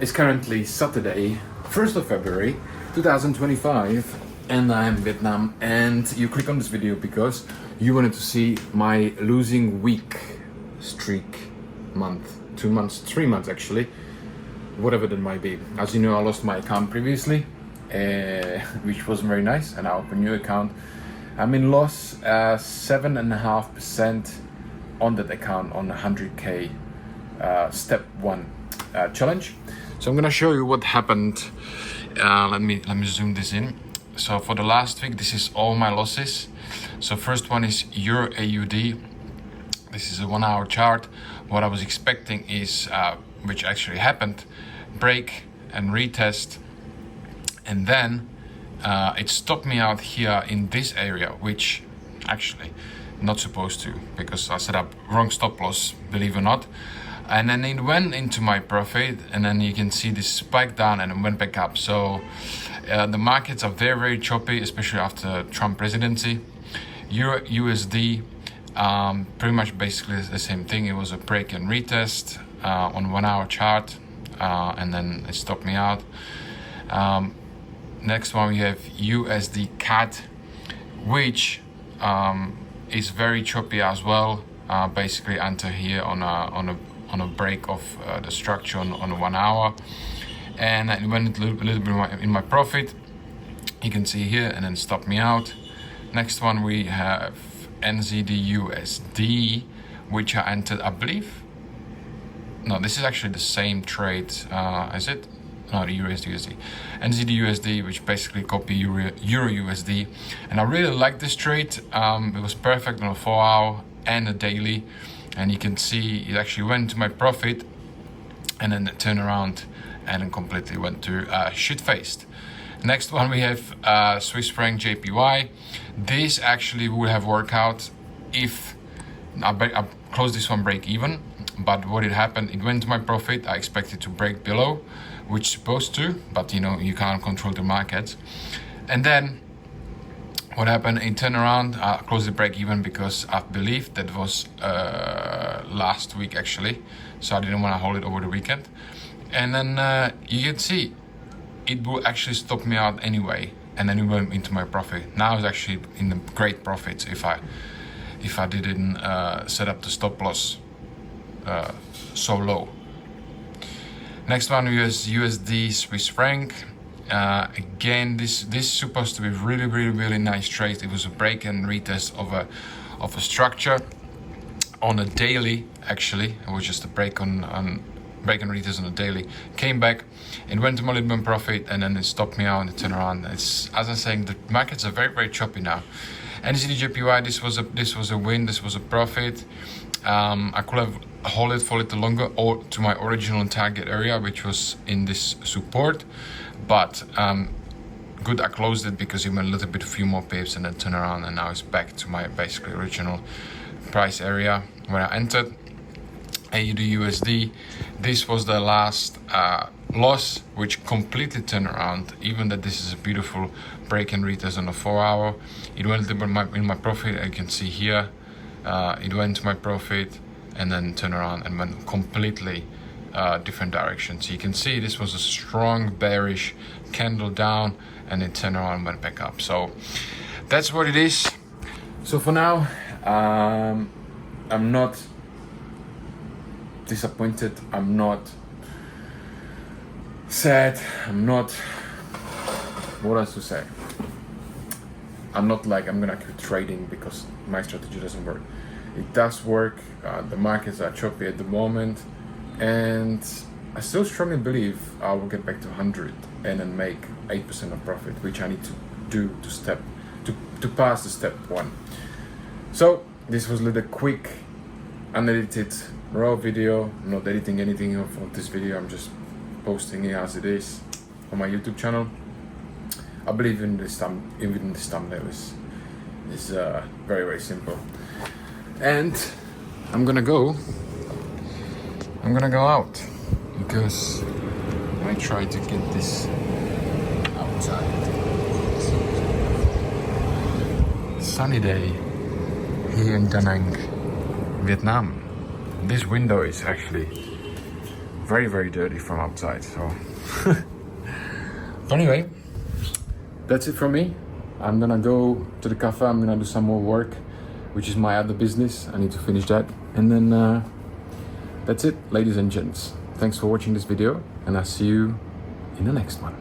It's currently Saturday, 1st of February 2025, and I'm in Vietnam. And you click on this video because you wanted to see my losing week streak month, 2 months, 3 months actually, whatever that might be. As you know, I lost my account previously, which wasn't very nice, and I opened a new account. I'm in loss 7.5% on that account on 100k step 1 challenge. So I'm gonna show you what happened. Let me zoom this in. So for the last week, this is all my losses. So first one is Euro AUD. This is a 1 hour chart. What I was expecting is, which actually happened, break and retest, and then it stopped me out here in this area, which actually not supposed to, because I set up wrong stop loss, believe it or not. And then it went into my profit, and then you can see this spike down and it went back up. So the markets are very choppy, especially after Trump presidency. Euro USD, pretty much basically the same thing. It was a break and retest on 1 hour chart, and then it stopped me out. Next one we have USD CAD, which is very choppy as well. Basically enter here on a break of the structure on 1 hour, and it went a little bit in my profit. You can see here, and then stop me out. Next one we have NZD USD, which I entered, I believe. No, this is actually the same trade. Is it? No, the USD. NZD USD, which basically copy Euro USD, and I really like this trade. It was perfect on a 4 hour and a daily, and you can see it actually went to my profit, and then it turned around and then completely went to shit-faced. Next one we have Swiss franc JPY. This actually would have worked out if I closed this one break even, but what had happened, it went to my profit. I expected to break below, which is supposed to, but you know, you can't control the markets. And then what happened, it turned around, closed the break even because I believe that was last week actually, so I didn't want to hold it over the weekend. And then you can see it will actually stop me out anyway, and then it went into my profit. Now it's actually in the great profits if I didn't set up the stop loss so low. Next one is USD Swiss franc. Again, this is supposed to be really nice trade. It was a break and retest of a structure on a daily. Actually, it was just a break on break and retest on a daily. Came back, it went to my little bit profit, and then it stopped me out and it turned around. It's, as I'm saying, the markets are very choppy now. NZD JPY, this was a win. This was a profit. I could have hold it for a little longer, or to my original target area, which was in this support, but good, I closed it because it went a little bit, a few more pips, and then turned around, and now it's back to my basically original price area where I entered. AUD USD, this was the last loss, which completely turned around. Even that this is a beautiful break and retest on a 4 hour, it went a little bit in my profit. You can see here, it went to my profit and then turn around and went completely different direction. So you can see this was a strong bearish candle down, and it turned around and went back up. So that's what it is. So for now, I'm not disappointed, I'm not sad, I'm not, what else to say? I'm not like I'm gonna quit trading because my strategy doesn't work. It does work. The markets are choppy at the moment, and I still strongly believe I will get back to 100 and then make 8% of profit, which I need to do to pass the step 1. So this was a little quick, unedited, raw video. I'm not editing anything of this video. I'm just posting it as it is on my YouTube channel. I believe in this thumbnail is very simple. And I'm gonna go out because I try to get this outside. Sunny day here in Da Nang, Vietnam. This window is actually very, very dirty from outside. So anyway, that's it from me. I'm gonna go to the cafe. I'm gonna do some more work, which is my other business. I need to finish that, and then that's it, ladies and gents. Thanks for watching this video, and I'll see you in the next one.